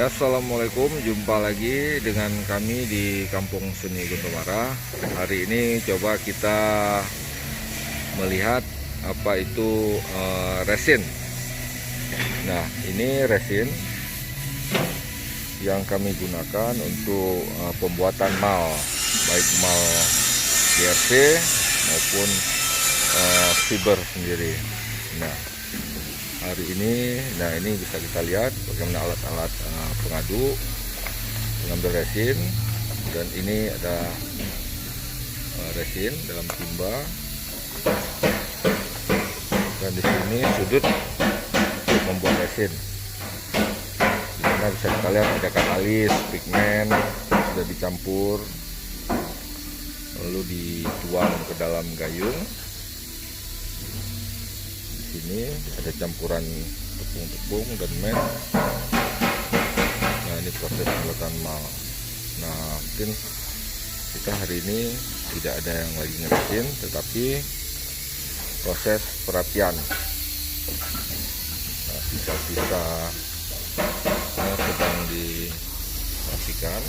Ya, assalamualaikum, jumpa lagi dengan kami di Kampung Seni Guntumara. Hari ini coba kita melihat apa itu resin. Nah, ini resin yang kami gunakan untuk pembuatan mal, baik mal GRC maupun fiber sendiri. Nah, hari ini, ini bisa kita lihat bagaimana alat-alat pengadu pengambil resin, dan ini ada resin dalam timba, dan di sini sudut untuk membuat resin. Di sana bisa kita lihat ada katalis, pigmen sudah dicampur, lalu dituang ke dalam gayung. Ini ada campuran tepung-tepung dan men. Nah, ini proses pembuatan mal. Nah, mungkin kita hari ini tidak ada yang lagi ngeresin, tetapi proses perapian. Nah, sisa-sisa sedang dirapikan.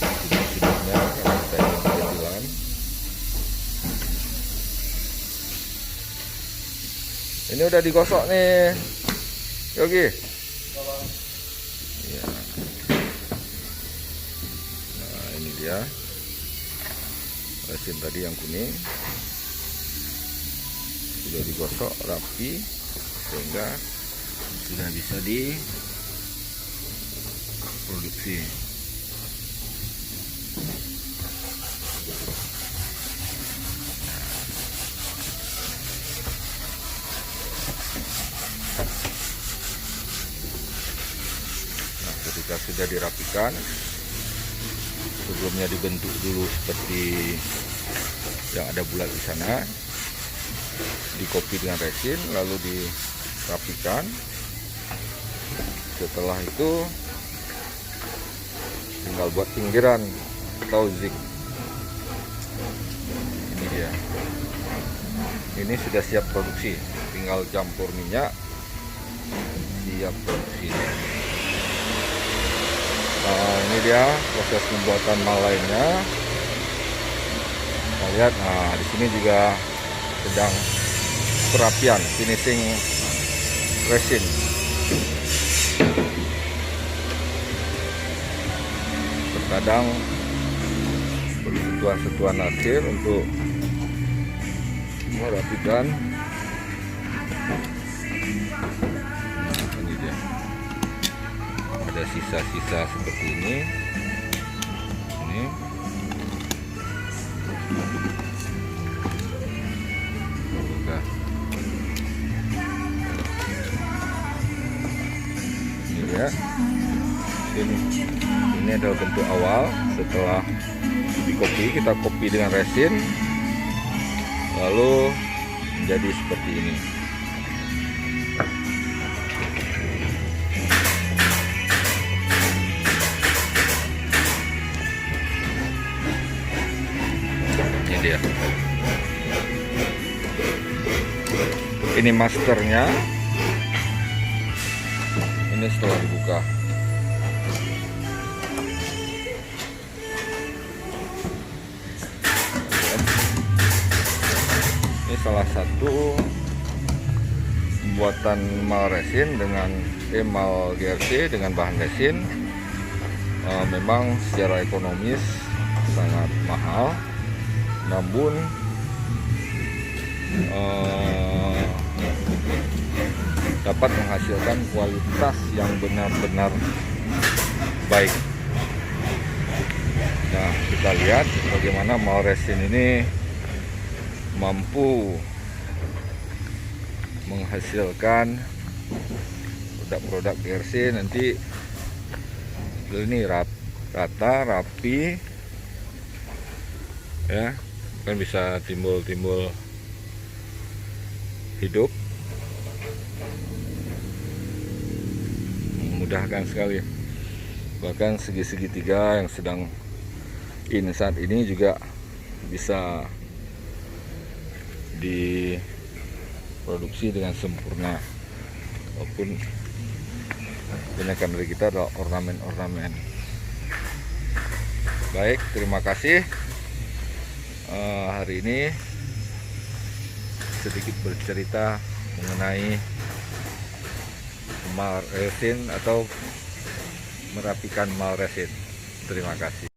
Sudut-sudutnya karena kita ingin kecilan. Ini udah digosok nih, Yogi. Ya. Nah, ini dia resin tadi yang kuning, sudah digosok rapi sehingga sudah bisa diproduksi. Ketika sudah dirapikan, sebelumnya dibentuk dulu seperti yang ada bulat di sana, dikopi dengan resin, lalu dirapikan. Setelah itu tinggal buat pinggiran atau zig. Ini dia, ini sudah siap produksi, tinggal campur minyak, siap produksi. Nah, ini dia proses pembuatan mal lainnya. Kita lihat, nah di sini juga sedang perapian, finishing resin. Terkadang perlu sentuhan-sentuhan akhir untuk merapikan. Ada sisa-sisa seperti ini. Ini dia. Ini adalah bentuk awal. Setelah dikopi, kita kopi dengan resin, lalu menjadi seperti ini. Dia. Ini masternya. Ini setelah dibuka. Ini salah satu pembuatan mal resin dengan mal GRC dengan bahan resin. Memang secara ekonomis sangat mahal, namun dapat menghasilkan kualitas yang benar-benar baik. Nah, kita lihat bagaimana mal resin ini mampu menghasilkan produk-produk GRC. Nanti ini rata, rapi, ya, kan bisa timbul-timbul hidup, memudahkan sekali. Bahkan segi segitiga yang sedang in saat ini juga bisa diproduksi dengan sempurna, walaupun kebanyakan dari kita adalah ornamen-ornamen. Baik, terima kasih. Hari ini sedikit bercerita mengenai mal resin atau merapikan mal resin. Terima kasih.